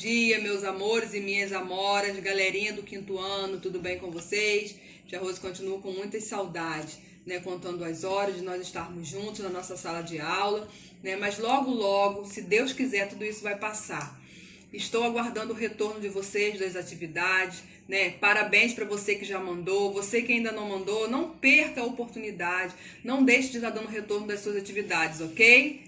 dia, meus amores e minhas amoras, galerinha do quinto ano, tudo bem com vocês? Tia Rose continua com muitas saudades, né? Contando as horas de nós estarmos juntos na nossa sala de aula, né? Mas logo, se Deus quiser, tudo isso vai passar. Estou aguardando o retorno de vocês das atividades, né? Parabéns para você que já mandou, você que ainda não mandou, não perca a oportunidade, não deixe de estar dando retorno das suas atividades, ok?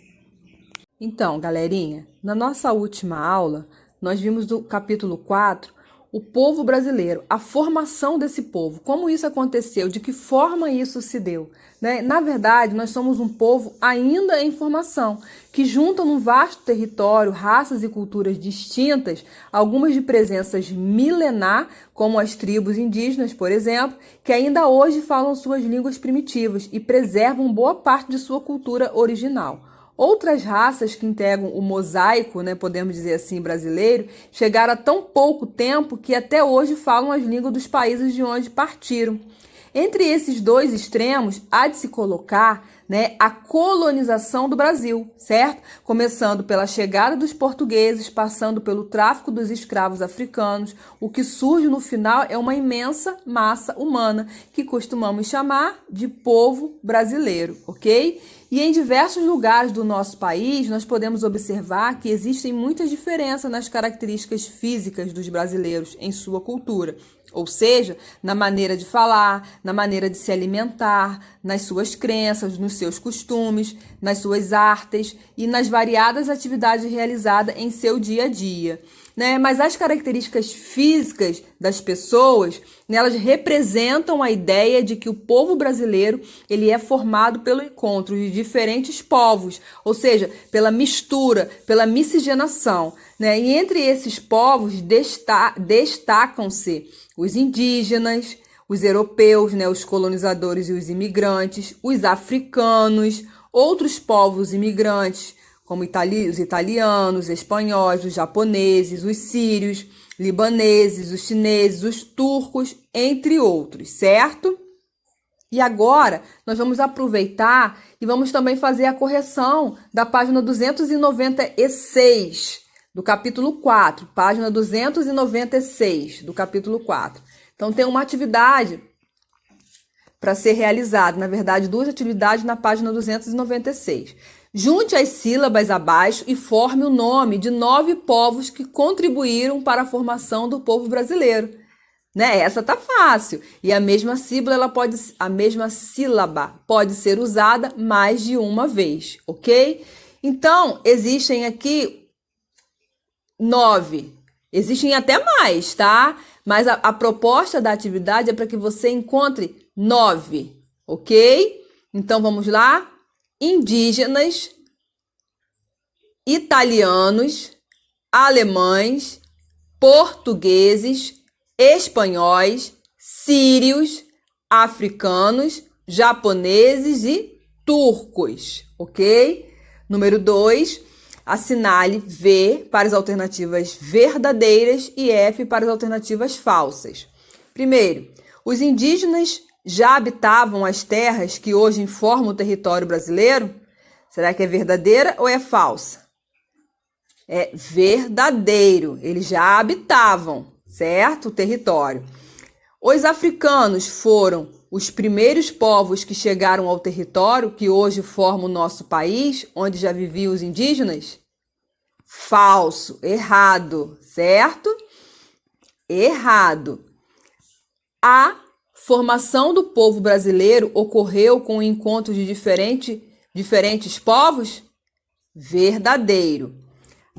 Então, galerinha, na nossa última aula, nós vimos do capítulo 4, o povo brasileiro, a formação desse povo, como isso aconteceu, de que forma isso se deu, né? Na verdade, nós somos um povo ainda em formação, que junta num vasto território raças e culturas distintas, algumas de presenças milenar, como as tribos indígenas, por exemplo, que ainda hoje falam suas línguas primitivas e preservam boa parte de sua cultura original. Outras raças que integram o mosaico, né, podemos dizer assim, brasileiro, chegaram há tão pouco tempo que até hoje falam as línguas dos países de onde partiram. Entre esses dois extremos, há de se colocar, né, a colonização do Brasil, certo? Começando pela chegada dos portugueses, passando pelo tráfico dos escravos africanos, o que surge no final é uma imensa massa humana, que costumamos chamar de povo brasileiro, ok? E em diversos lugares do nosso país, nós podemos observar que existem muitas diferenças nas características físicas dos brasileiros em sua cultura. Ou seja, na maneira de falar, na maneira de se alimentar, nas suas crenças, nos seus costumes, nas suas artes e nas variadas atividades realizadas em seu dia a dia, né? Mas as características físicas das pessoas, né, elas representam a ideia de que o povo brasileiro ele é formado pelo encontro de diferentes povos, ou seja, pela mistura, pela miscigenação, né? E entre esses povos destacam-se os indígenas, os europeus, né, os colonizadores e os imigrantes, os africanos, outros povos imigrantes, como os italianos, os espanhóis, os japoneses, os sírios, libaneses, os chineses, os turcos, entre outros, certo? E agora nós vamos aproveitar e vamos também fazer a correção da página 296 do capítulo 4, página 296 do capítulo 4. Então tem uma atividade para ser realizada, na verdade, duas atividades na página 296. Junte as sílabas abaixo e forme o nome de 9 povos que contribuíram para a formação do povo brasileiro. Né? Essa tá fácil. E a mesma sílaba pode ser usada mais de uma vez, ok? Então, existem aqui 9. Existem até mais, tá? Mas a proposta da atividade é para que você encontre 9, ok? Então, vamos lá. Indígenas, italianos, alemães, portugueses, espanhóis, sírios, africanos, japoneses e turcos, ok? Número 2, assinale V para as alternativas verdadeiras e F para as alternativas falsas. Primeiro, os indígenas já habitavam as terras que hoje formam o território brasileiro? Será que é verdadeira ou é falsa? É verdadeiro. Eles já habitavam, certo? O território. Os africanos foram os primeiros povos que chegaram ao território que hoje forma o nosso país, onde já viviam os indígenas? Falso, errado, certo? Errado. A formação do povo brasileiro ocorreu com o encontro de diferentes povos? Verdadeiro.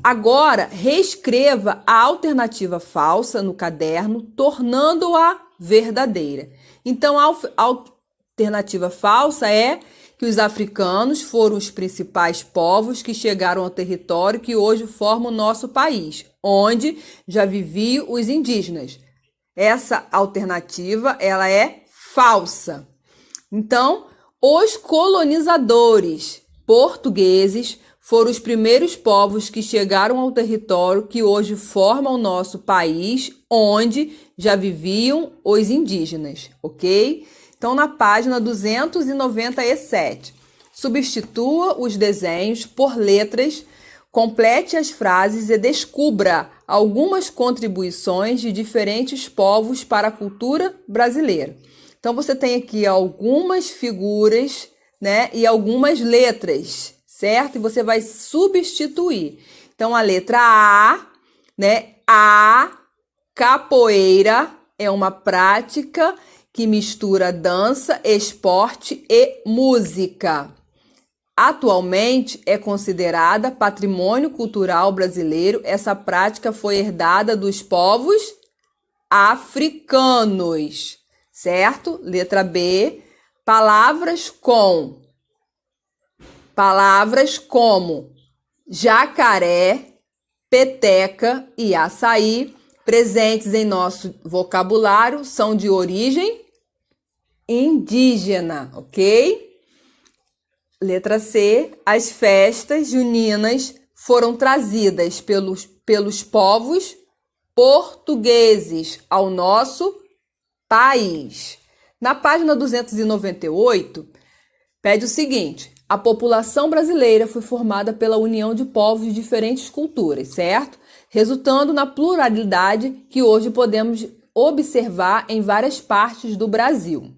Agora, reescreva a alternativa falsa no caderno, tornando-a verdadeira. Então, a alternativa falsa é que os africanos foram os principais povos que chegaram ao território que hoje forma o nosso país, onde já viviam os indígenas. Essa alternativa, ela é falsa. Então, os colonizadores portugueses foram os primeiros povos que chegaram ao território que hoje forma o nosso país, onde já viviam os indígenas, ok? Então, na página 297, substitua os desenhos por letras Complete as frases e descubra algumas contribuições de diferentes povos para a cultura brasileira. Então, você tem aqui algumas figuras, né, e algumas letras, certo? E você vai substituir. Então, a letra A, né, a capoeira é uma prática que mistura dança, esporte e música. Atualmente é considerada patrimônio cultural brasileiro. Essa prática foi herdada dos povos africanos, certo? Letra B, palavras como jacaré, peteca e açaí, presentes em nosso vocabulário, são de origem indígena, ok? Letra C, as festas juninas foram trazidas pelos povos portugueses ao nosso país. Na página 298, pede o seguinte: a população brasileira foi formada pela união de povos de diferentes culturas, certo? Resultando na pluralidade que hoje podemos observar em várias partes do Brasil.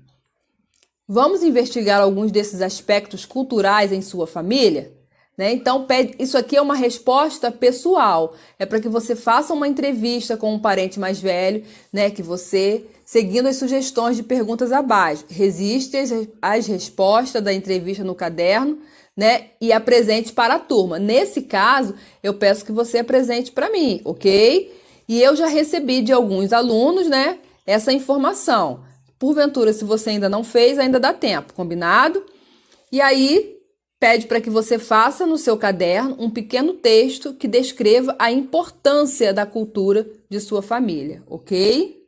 Vamos investigar alguns desses aspectos culturais em sua família? Né? Então, isso aqui é uma resposta pessoal. É para que você faça uma entrevista com um parente mais velho, né? Que você, seguindo as sugestões de perguntas abaixo, registre as respostas da entrevista no caderno, né? E apresente para a turma. Nesse caso, eu peço que você apresente para mim, ok? E eu já recebi de alguns alunos, né, essa informação. Porventura, se você ainda não fez, ainda dá tempo, combinado? E aí, pede para que você faça no seu caderno um pequeno texto que descreva a importância da cultura de sua família, ok?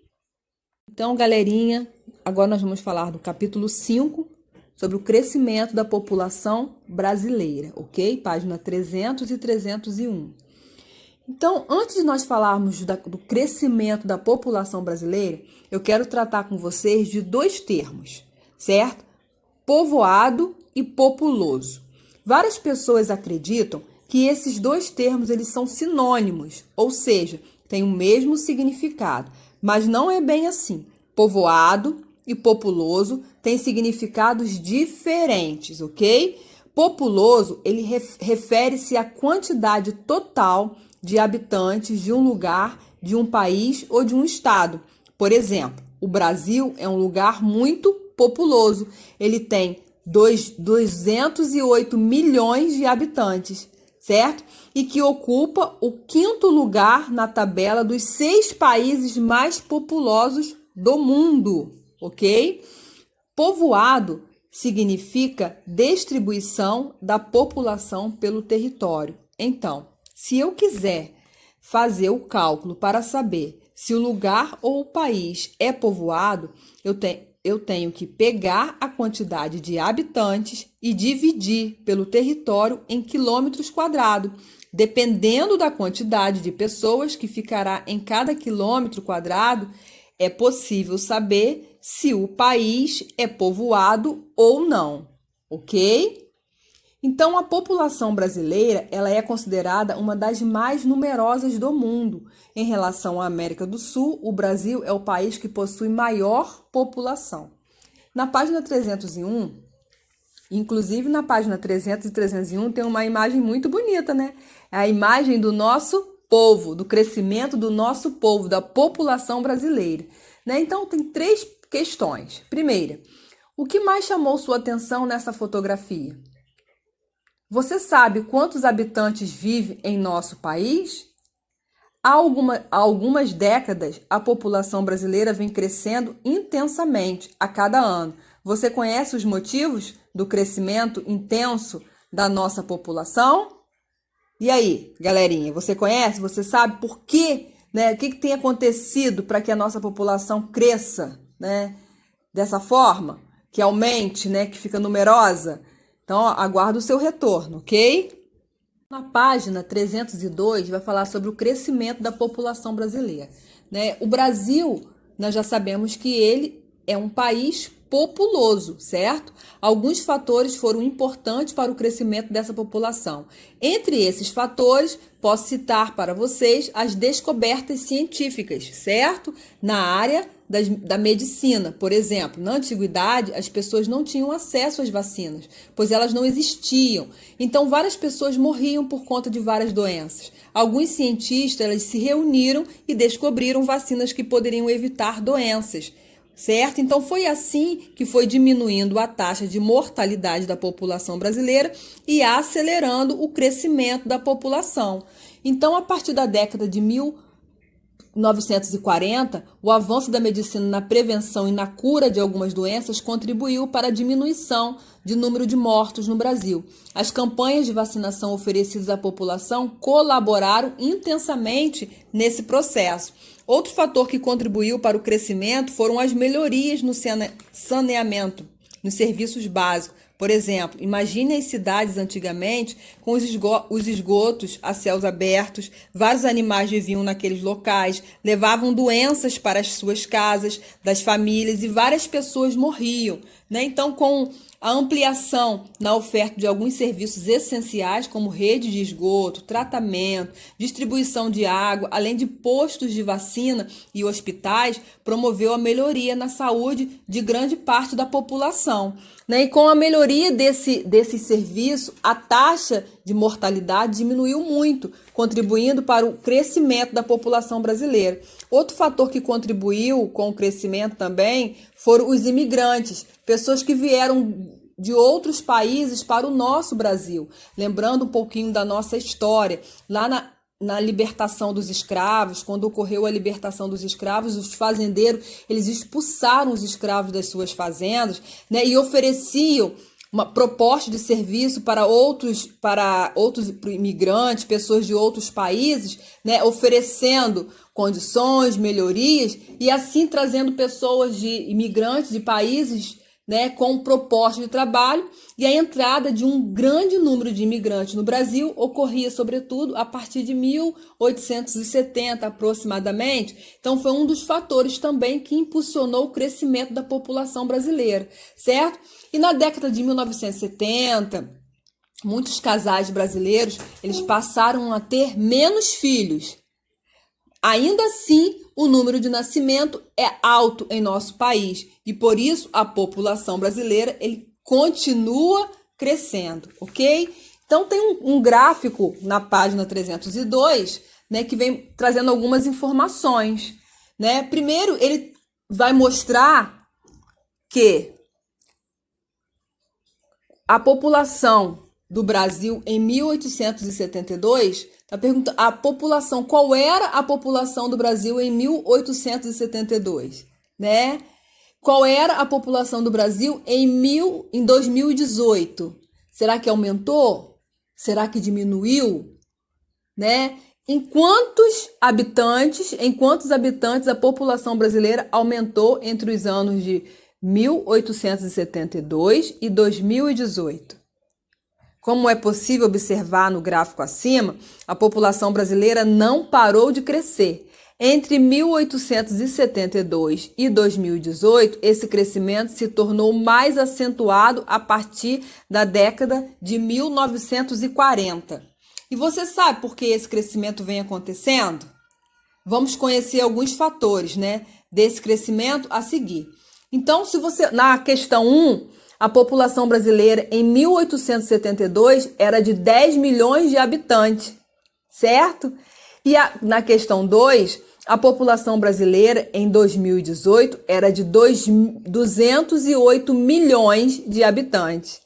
Então, galerinha, agora nós vamos falar do capítulo 5, sobre o crescimento da população brasileira, ok? Página 300 e 301. Então, antes de nós falarmos do crescimento da população brasileira, eu quero tratar com vocês de dois termos, certo? Povoado e populoso. Várias pessoas acreditam que esses dois termos eles são sinônimos, ou seja, têm o mesmo significado, mas não é bem assim. Povoado e populoso têm significados diferentes, ok? Populoso, ele refere-se à quantidade total de habitantes de um lugar, de um país ou de um estado. Por exemplo, o Brasil é um lugar muito populoso. Ele tem 208 milhões de habitantes, certo? E que ocupa o 5º lugar na tabela dos 6 países mais populosos do mundo, ok? Povoado significa distribuição da população pelo território. Então, se eu quiser fazer o cálculo para saber se o lugar ou o país é povoado, eu tenho que pegar a quantidade de habitantes e dividir pelo território em quilômetros quadrados. Dependendo da quantidade de pessoas que ficará em cada quilômetro quadrado, é possível saber se o país é povoado ou não, ok? Então, a população brasileira ela é considerada uma das mais numerosas do mundo. Em relação à América do Sul, o Brasil é o país que possui maior população. Na página 301, inclusive na página 300 e 301, tem uma imagem muito bonita, né? É a imagem do nosso povo, do crescimento do nosso povo, da população brasileira, né? Então, tem 3 questões. Primeira, o que mais chamou sua atenção nessa fotografia? Você sabe quantos habitantes vivem em nosso país? Há algumas décadas, a população brasileira vem crescendo intensamente a cada ano. Você conhece os motivos do crescimento intenso da nossa população? E aí, galerinha, você conhece? Você sabe por quê? Né? O que tem acontecido para que a nossa população cresça, né? Dessa forma? Que aumente, né? Que fica numerosa? Então, aguardo o seu retorno, ok? Na página 302, vai falar sobre o crescimento da população brasileira, né? O Brasil, nós já sabemos que ele é um país populoso, certo? Alguns fatores foram importantes para o crescimento dessa população. Entre esses fatores, posso citar para vocês as descobertas científicas, certo? Na área da medicina, por exemplo, na antiguidade, as pessoas não tinham acesso às vacinas, pois elas não existiam. Então, várias pessoas morriam por conta de várias doenças. Alguns cientistas eles se reuniram e descobriram vacinas que poderiam evitar doenças, certo? Então, foi assim que foi diminuindo a taxa de mortalidade da população brasileira e acelerando o crescimento da população. Então, a partir da década de 1940, o avanço da medicina na prevenção e na cura de algumas doenças contribuiu para a diminuição de número de mortos no Brasil. As campanhas de vacinação oferecidas à população colaboraram intensamente nesse processo. Outro fator que contribuiu para o crescimento foram as melhorias no saneamento, nos serviços básicos. Por exemplo, imagine as cidades antigamente com os esgotos a céus abertos, vários animais viviam naqueles locais, levavam doenças para as suas casas, das famílias, e várias pessoas morriam, né? Então, com a ampliação na oferta de alguns serviços essenciais, como rede de esgoto, tratamento, distribuição de água, além de postos de vacina e hospitais, promoveu a melhoria na saúde de grande parte da população, né? E com a melhoria desse serviço, a taxa de mortalidade diminuiu muito, contribuindo para o crescimento da população brasileira. Outro fator que contribuiu com o crescimento também foram os imigrantes, pessoas que vieram de outros países para o nosso Brasil. Lembrando um pouquinho da nossa história, lá na libertação dos escravos, quando ocorreu a libertação dos escravos, os fazendeiros, eles expulsaram os escravos das suas fazendas, né, e ofereciam uma proposta de serviço para outros imigrantes, pessoas de outros países, né, oferecendo condições, melhorias, e assim trazendo pessoas de imigrantes de países, né, com proposta de trabalho, e a entrada de um grande número de imigrantes no Brasil ocorria, sobretudo, a partir de 1870, aproximadamente. Então, foi um dos fatores também que impulsionou o crescimento da população brasileira, certo? E na década de 1970, muitos casais brasileiros eles passaram a ter menos filhos. Ainda assim, o número de nascimento é alto em nosso país e, por isso, a população brasileira ele continua crescendo, ok? Então, tem um gráfico na página 302, né, que vem trazendo algumas informações, né? Primeiro, ele vai mostrar que a população do Brasil em 1872, tá perguntando a população, qual era a população do Brasil em 1872, né? Qual era a população do Brasil em 2018? Será que aumentou? Será que diminuiu? Né? Em quantos habitantes a população brasileira aumentou entre os anos de 1872 e 2018? Como é possível observar no gráfico acima, a população brasileira não parou de crescer. Entre 1872 e 2018, esse crescimento se tornou mais acentuado a partir da década de 1940. E você sabe por que esse crescimento vem acontecendo? Vamos conhecer alguns fatores, né, desse crescimento a seguir. Então, se você na questão 1, a população brasileira em 1872 era de 10 milhões de habitantes, certo? E na questão 2, a população brasileira em 2018 era de 208 milhões de habitantes.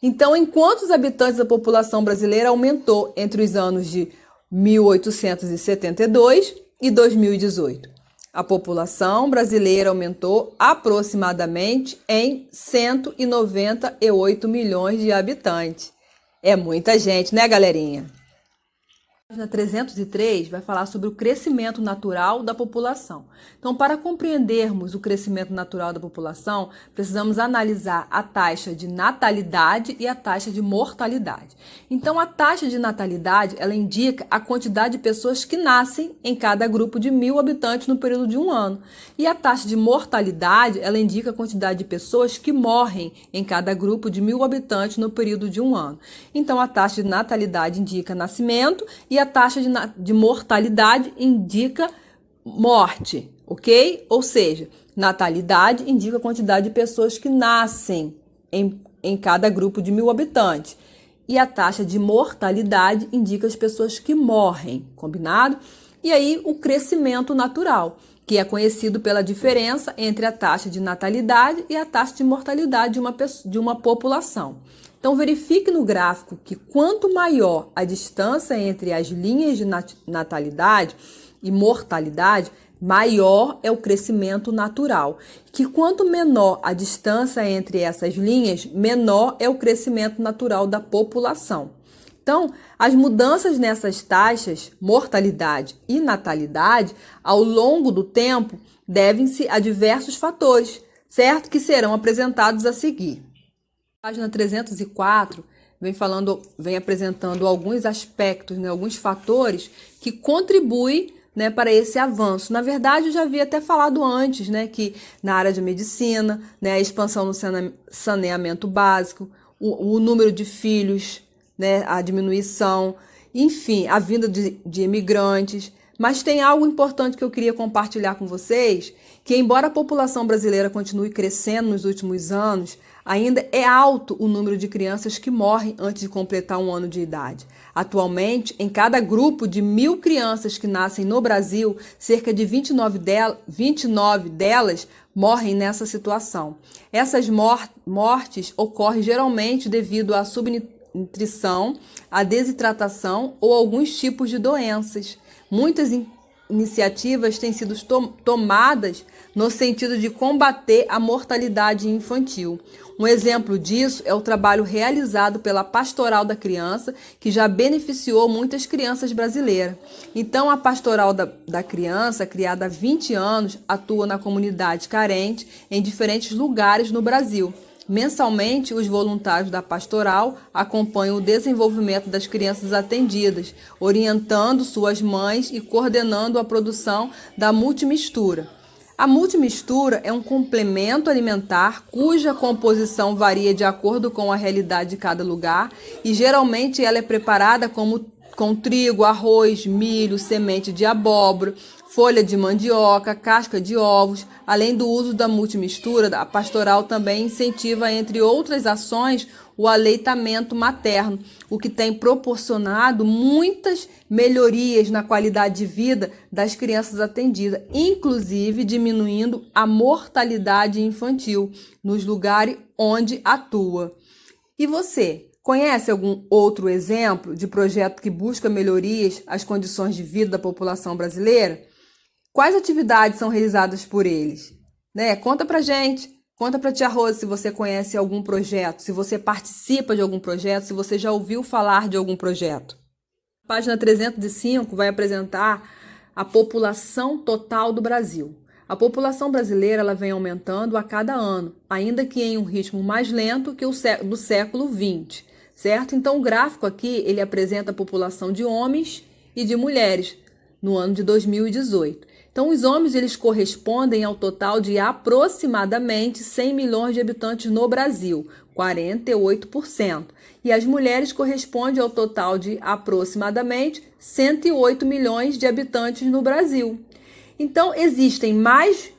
Então, em quantos habitantes a população brasileira aumentou entre os anos de 1872 e 2018? A população brasileira aumentou aproximadamente em 198 milhões de habitantes. É muita gente, né, galerinha? Página 303 vai falar sobre o crescimento natural da população. Então, para compreendermos o crescimento natural da população, precisamos analisar a taxa de natalidade e a taxa de mortalidade. Então, a taxa de natalidade, ela indica a quantidade de pessoas que nascem em cada grupo de 1.000 habitantes no período de um ano. E a taxa de mortalidade, ela indica a quantidade de pessoas que morrem em cada grupo de 1.000 habitantes no período de um ano. Então, a taxa de natalidade indica nascimento e a taxa de mortalidade indica morte, ok? Ou seja, natalidade indica a quantidade de pessoas que nascem em cada grupo de 1.000 habitantes. E a taxa de mortalidade indica as pessoas que morrem, combinado? E aí o crescimento natural, que é conhecido pela diferença entre a taxa de natalidade e a taxa de mortalidade de uma população. Então, verifique no gráfico que quanto maior a distância entre as linhas de natalidade e mortalidade, maior é o crescimento natural. Que quanto menor a distância entre essas linhas, menor é o crescimento natural da população. Então, as mudanças nessas taxas, mortalidade e natalidade, ao longo do tempo, devem-se a diversos fatores, certo? Que serão apresentados a seguir. Página 304 vem apresentando alguns aspectos, né, alguns fatores que contribuem, né, para esse avanço. Na verdade, eu já havia até falado antes, né, que na área de medicina, né, a expansão no saneamento básico, o número de filhos, né, a diminuição, enfim, a vinda de imigrantes. Mas tem algo importante que eu queria compartilhar com vocês, que embora a população brasileira continue crescendo nos últimos anos, ainda é alto o número de crianças que morrem antes de completar um ano de idade. Atualmente, em cada grupo de 1.000 crianças que nascem no Brasil, cerca de 29 delas morrem nessa situação. Essas mortes ocorrem geralmente devido à subnutrição, à desidratação ou alguns tipos de doenças. Muitas iniciativas têm sido tomadas no sentido de combater a mortalidade infantil. Um exemplo disso é o trabalho realizado pela Pastoral da Criança, que já beneficiou muitas crianças brasileiras. Então, a Pastoral da Criança, criada há 20 anos, atua na comunidade carente em diferentes lugares no Brasil. Mensalmente, os voluntários da pastoral acompanham o desenvolvimento das crianças atendidas, orientando suas mães e coordenando a produção da multimistura. A multimistura é um complemento alimentar cuja composição varia de acordo com a realidade de cada lugar e geralmente ela é preparada com trigo, arroz, milho, semente de abóbora, folha de mandioca, casca de ovos. Além do uso da multimistura, a pastoral também incentiva, entre outras ações, o aleitamento materno, o que tem proporcionado muitas melhorias na qualidade de vida das crianças atendidas, inclusive diminuindo a mortalidade infantil nos lugares onde atua. E você? Conhece algum outro exemplo de projeto que busca melhorias às condições de vida da população brasileira? Quais atividades são realizadas por eles? Né? Conta pra gente, conta pra Tia Rose se você conhece algum projeto, se você participa de algum projeto, se você já ouviu falar de algum projeto. A página 305 vai apresentar a população total do Brasil. A população brasileira ela vem aumentando a cada ano, ainda que em um ritmo mais lento que o do século XX. Certo? Então, o gráfico aqui, ele apresenta a população de homens e de mulheres no ano de 2018. Então, os homens, eles correspondem ao total de aproximadamente 100 milhões de habitantes no Brasil, 48%. E as mulheres correspondem ao total de aproximadamente 108 milhões de habitantes no Brasil. Então, existem mais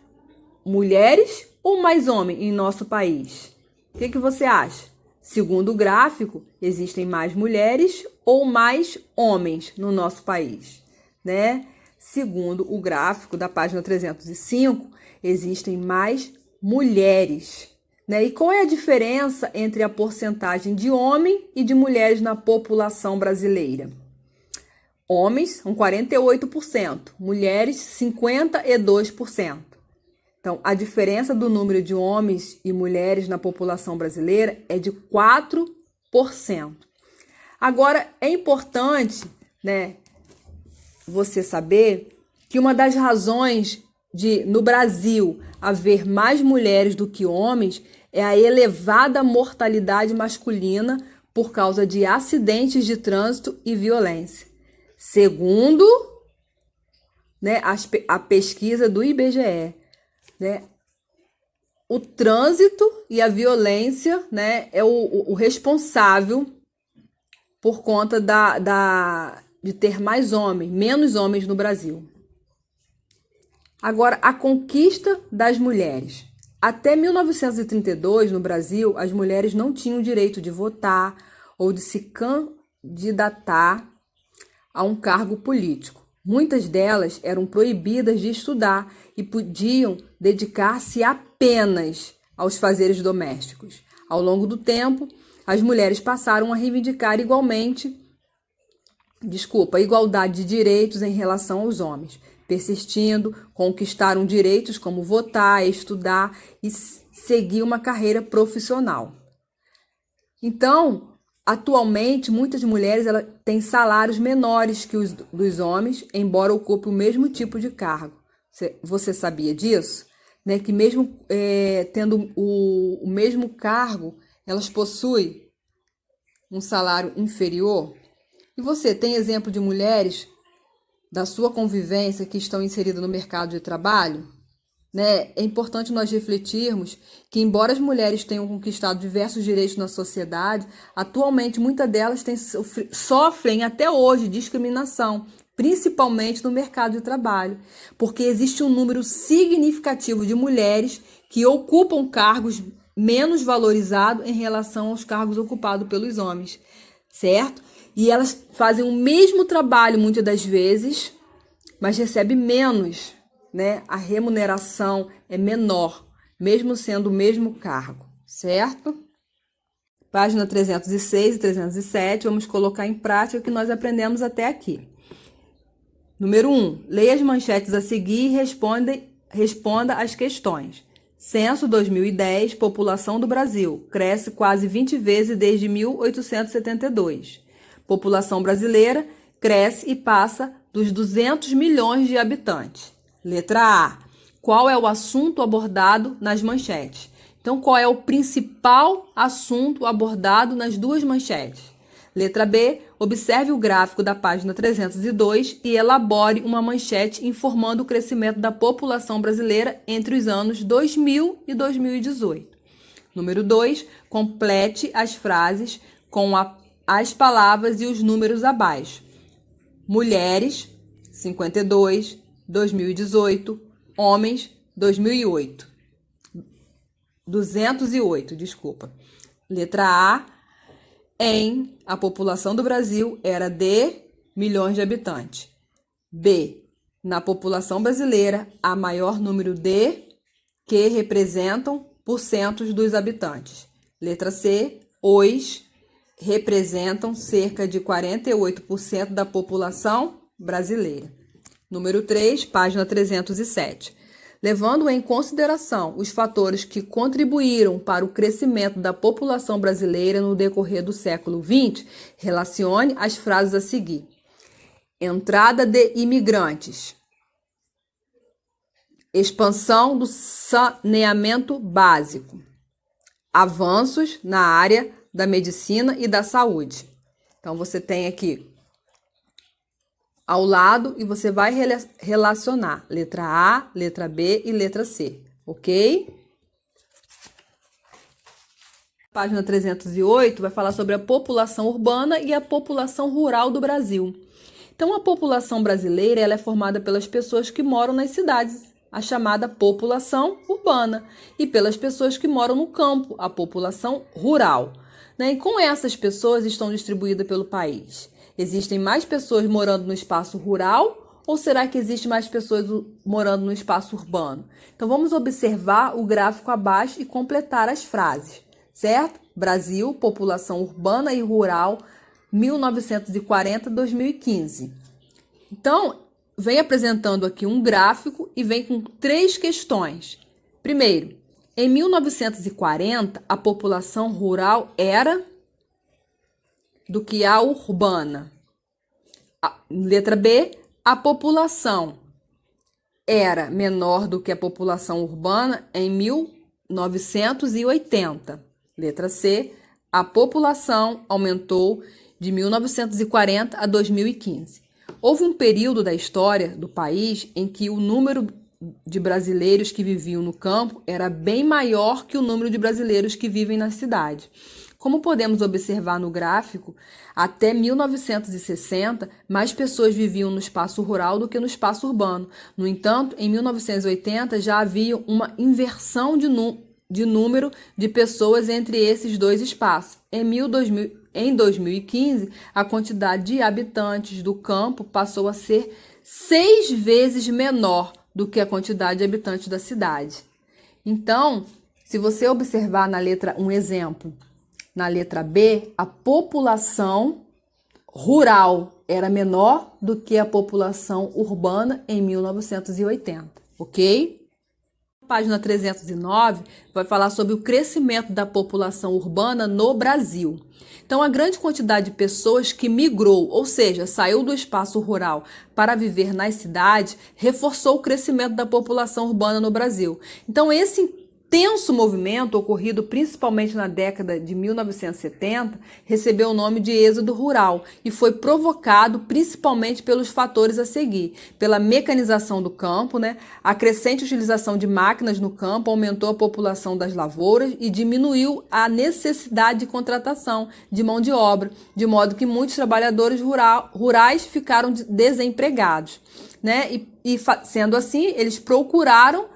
mulheres ou mais homens em nosso país? O que você acha? Segundo o gráfico, existem mais mulheres ou mais homens no nosso país, né? Segundo o gráfico da página 305, existem mais mulheres, né? E qual é a diferença entre a porcentagem de homem e de mulheres na população brasileira? Homens são 48%, mulheres 52%. Então, a diferença do número de homens e mulheres na população brasileira é de 4%. Agora, é importante, né, você saber que uma das razões de, no Brasil, haver mais mulheres do que homens é a elevada mortalidade masculina por causa de acidentes de trânsito e violência. Segundo, né, a pesquisa do IBGE, né, o trânsito e a violência, né, é o responsável por conta de ter menos homens no Brasil. Agora, a conquista das mulheres. Até 1932, no Brasil, as mulheres não tinham o direito de votar ou de se candidatar a um cargo político. Muitas delas eram proibidas de estudar e podiam dedicar-se apenas aos fazeres domésticos. Ao longo do tempo, as mulheres passaram a reivindicar igualdade de direitos em relação aos homens, persistindo, conquistaram direitos como votar, estudar e seguir uma carreira profissional. Então, atualmente, muitas mulheres têm salários menores que os dos homens, embora ocupem o mesmo tipo de cargo. Você sabia disso? Né? Que mesmo tendo o mesmo cargo, elas possuem um salário inferior? E você tem exemplo de mulheres da sua convivência que estão inseridas no mercado de trabalho? Né? É importante nós refletirmos que, embora as mulheres tenham conquistado diversos direitos na sociedade, atualmente muitas delas sofrem até hoje discriminação, principalmente no mercado de trabalho, porque existe um número significativo de mulheres que ocupam cargos menos valorizados em relação aos cargos ocupados pelos homens, certo? E elas fazem o mesmo trabalho muitas das vezes, mas recebem menos, né? A remuneração é menor, mesmo sendo o mesmo cargo, certo? Página 306 e 307, vamos colocar em prática o que nós aprendemos até aqui. Número 1. Leia as manchetes a seguir e responda as questões. Censo 2010, população do Brasil, cresce quase 20 vezes desde 1872. População brasileira cresce e passa dos 200 milhões de habitantes. Letra A. Qual é o assunto abordado nas manchetes? Então, qual é o principal assunto abordado nas duas manchetes? Letra B. Observe o gráfico da página 302 e elabore uma manchete informando o crescimento da população brasileira entre os anos 2000 e 2018. Número 2. Complete as frases com as palavras e os números abaixo. Mulheres, 52, 2018. Homens, 2008. 208, desculpa. Letra A. A população do Brasil era de milhões de habitantes. B. Na população brasileira, há maior número de que representam porcentos dos habitantes. Letra C. Os representam cerca de 48% da população brasileira. Número 3, página 307. Levando em consideração os fatores que contribuíram para o crescimento da população brasileira no decorrer do século XX, relacione as frases a seguir. Entrada de imigrantes. Expansão do saneamento básico. Avanços na área da medicina e da saúde. Então, você tem aqui ao lado e você vai relacionar letra A, letra B e letra C, ok? Página 308 vai falar sobre a população urbana e a população rural do Brasil. Então, a população brasileira ela é formada pelas pessoas que moram nas cidades, a chamada população urbana, e pelas pessoas que moram no campo, a população rural. Né? E com essas pessoas estão distribuídas pelo país. Existem mais pessoas morando no espaço rural ou será que existem mais pessoas morando no espaço urbano? Então, vamos observar o gráfico abaixo e completar as frases, certo? Brasil, população urbana e rural, 1940-2015. Então, vem apresentando aqui um gráfico e vem com 3 questões. Primeiro, em 1940, a população rural era do que a urbana. Letra B, A população era menor do que a população urbana em 1980. Letra C. A população aumentou de 1940 a 2015. Houve um período da história do país em que o número de brasileiros que viviam no campo era bem maior que o número de brasileiros que vivem na cidade. Como podemos observar no gráfico, até 1960, mais pessoas viviam no espaço rural do que no espaço urbano. No entanto, em 1980 já havia uma inversão de número de pessoas entre esses dois espaços. Em 2015, a quantidade de habitantes do campo passou a ser 6 vezes menor do que a quantidade de habitantes da cidade. Então, se você observar na letra, um exemplo, na letra B, a população rural era menor do que a população urbana em 1980, ok? Página 309 vai falar sobre o crescimento da população urbana no Brasil. Então, a grande quantidade de pessoas que migrou, ou seja, saiu do espaço rural para viver nas cidades, reforçou o crescimento da população urbana no Brasil. Então, esse intenso movimento, ocorrido principalmente na década de 1970, recebeu o nome de êxodo rural e foi provocado principalmente pelos fatores a seguir: pela mecanização do campo, a crescente utilização de máquinas no campo aumentou a população das lavouras e diminuiu a necessidade de contratação de mão de obra, de modo que muitos trabalhadores rurais ficaram desempregados, e sendo assim, eles procuraram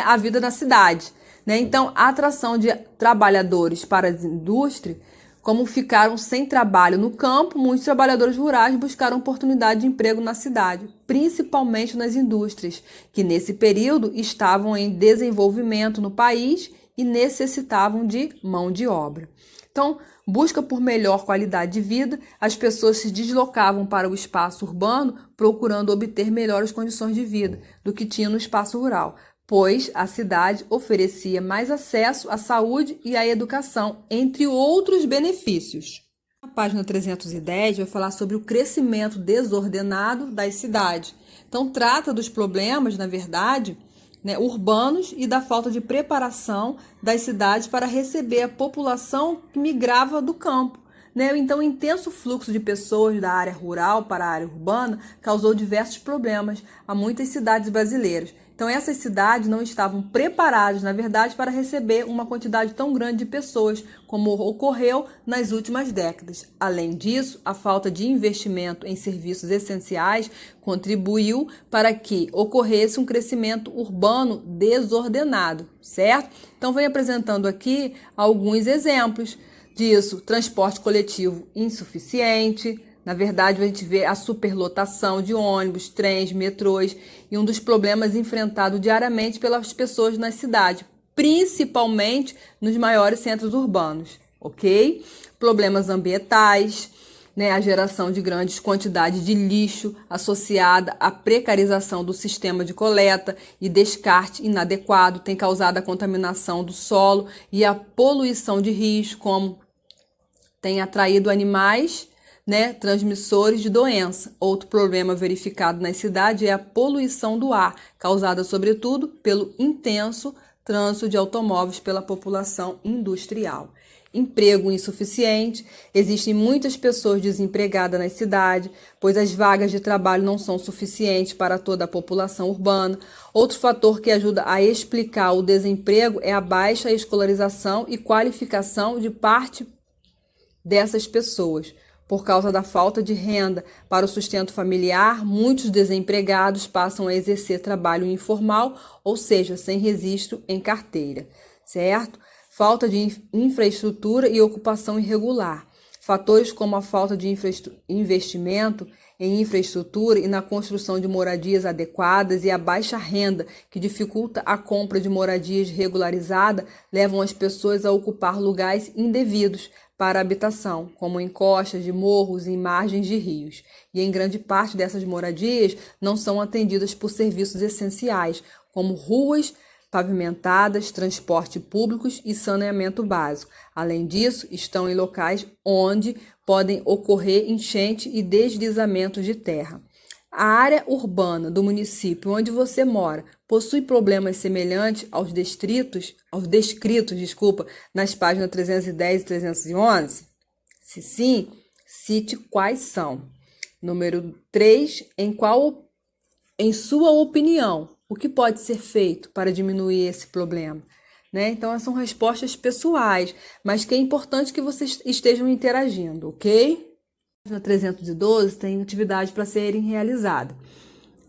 a vida na cidade. Então, a atração de trabalhadores para as indústrias, como ficaram sem trabalho no campo, muitos trabalhadores rurais buscaram oportunidade de emprego na cidade, principalmente nas indústrias, que nesse período estavam em desenvolvimento no país e necessitavam de mão de obra. Então, busca por melhor qualidade de vida, as pessoas se deslocavam para o espaço urbano procurando obter melhores condições de vida do que tinham no espaço rural, pois a cidade oferecia mais acesso à saúde e à educação, entre outros benefícios. A página 310 vai falar sobre o crescimento desordenado das cidades. Então, trata dos problemas, na verdade, urbanos e da falta de preparação das cidades para receber a população que migrava do campo. Então, o intenso fluxo de pessoas da área rural para a área urbana causou diversos problemas a muitas cidades brasileiras. Então, essas cidades não estavam preparadas, na verdade, para receber uma quantidade tão grande de pessoas, como ocorreu nas últimas décadas. Além disso, a falta de investimento em serviços essenciais contribuiu para que ocorresse um crescimento urbano desordenado, certo? Então, venho apresentando aqui alguns exemplos disso: transporte coletivo insuficiente. Na verdade, a gente vê a superlotação de ônibus, trens, metrôs e um dos problemas enfrentados diariamente pelas pessoas na cidade, principalmente nos maiores centros urbanos, ok? Problemas ambientais, a geração de grandes quantidades de lixo associada à precarização do sistema de coleta e descarte inadequado tem causado a contaminação do solo e a poluição de rios, como tem atraído animais transmissores de doença. Outro problema verificado nas cidades é a poluição do ar, causada sobretudo pelo intenso trânsito de automóveis pela população industrial. Emprego insuficiente. Existem muitas pessoas desempregadas na cidade, pois as vagas de trabalho não são suficientes para toda a população urbana. Outro fator que ajuda a explicar o desemprego é a baixa escolarização e qualificação de parte dessas pessoas. Por causa da falta de renda para o sustento familiar, muitos desempregados passam a exercer trabalho informal, ou seja, sem registro em carteira, certo? Falta de infraestrutura e ocupação irregular. Fatores como a falta de investimento em infraestrutura e na construção de moradias adequadas e a baixa renda, que dificulta a compra de moradias regularizadas, levam as pessoas a ocupar lugares indevidos para habitação, como em costas de morros e margens de rios. E em grande parte dessas moradias não são atendidas por serviços essenciais, como ruas pavimentadas, transporte públicos e saneamento básico. Além disso, estão em locais onde podem ocorrer enchente e deslizamentos de terra. A área urbana do município onde você mora possui problemas semelhantes aos descritos, nas páginas 310 e 311? Se sim, cite quais são. Número 3, em sua opinião, o que pode ser feito para diminuir esse problema? Né? Então, são respostas pessoais, mas que é importante que vocês estejam interagindo, ok? Na 312 tem atividade para serem realizadas.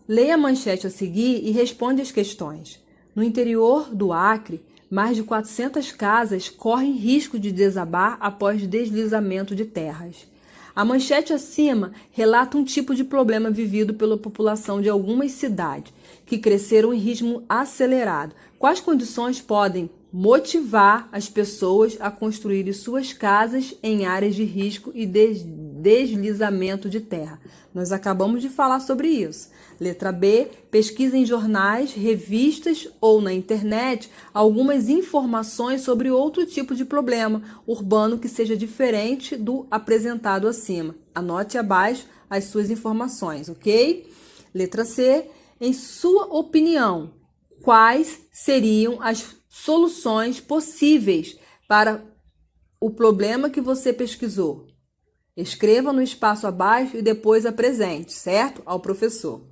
Leia a manchete a seguir e responde as questões. No interior do Acre, mais de 400 casas correm risco de desabar após deslizamento de terras. A manchete acima relata um tipo de problema vivido pela população de algumas cidades, que cresceram em ritmo acelerado. Quais condições podem motivar as pessoas a construírem suas casas em áreas de risco e deslizamento de terra? Nós acabamos de falar sobre isso. Letra B, pesquisa em jornais, revistas ou na internet algumas informações sobre outro tipo de problema urbano que seja diferente do apresentado acima. Anote abaixo as suas informações, ok? Letra C, em sua opinião, quais seriam as soluções possíveis para o problema que você pesquisou? Escreva no espaço abaixo e depois apresente, certo? Ao professor.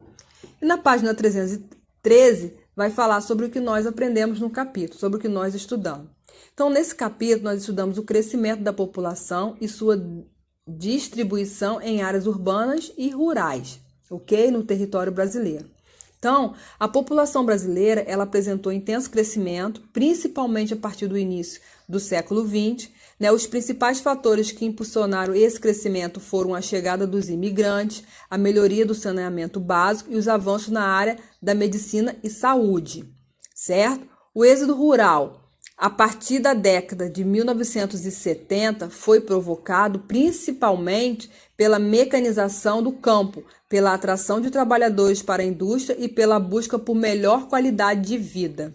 E na página 313 vai falar sobre o que nós aprendemos no capítulo, sobre o que nós estudamos. Então, nesse capítulo, nós estudamos o crescimento da população e sua distribuição em áreas urbanas e rurais, ok? No território brasileiro. Então, a população brasileira ela apresentou intenso crescimento, principalmente a partir do início do século XX. Os principais fatores que impulsionaram esse crescimento foram a chegada dos imigrantes, a melhoria do saneamento básico e os avanços na área da medicina e saúde, certo? O êxodo rural, a partir da década de 1970, foi provocado principalmente pela mecanização do campo, pela atração de trabalhadores para a indústria e pela busca por melhor qualidade de vida.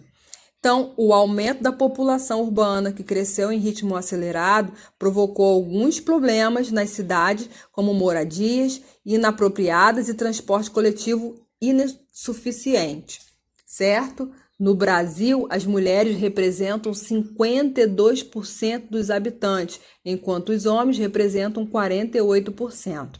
Então, o aumento da população urbana, que cresceu em ritmo acelerado, provocou alguns problemas nas cidades, como moradias inapropriadas e transporte coletivo insuficiente, certo? No Brasil, as mulheres representam 52% dos habitantes, enquanto os homens representam 48%.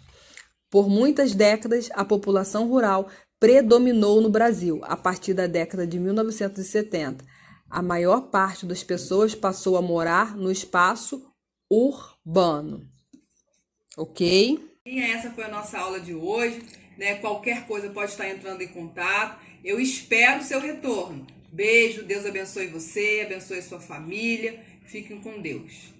Por muitas décadas, a população rural predominou no Brasil. A partir da década de 1970, a maior parte das pessoas passou a morar no espaço urbano. Ok? E essa foi a nossa aula de hoje. Qualquer coisa pode estar entrando em contato. Eu espero o seu retorno. Beijo, Deus abençoe você, abençoe sua família. Fiquem com Deus.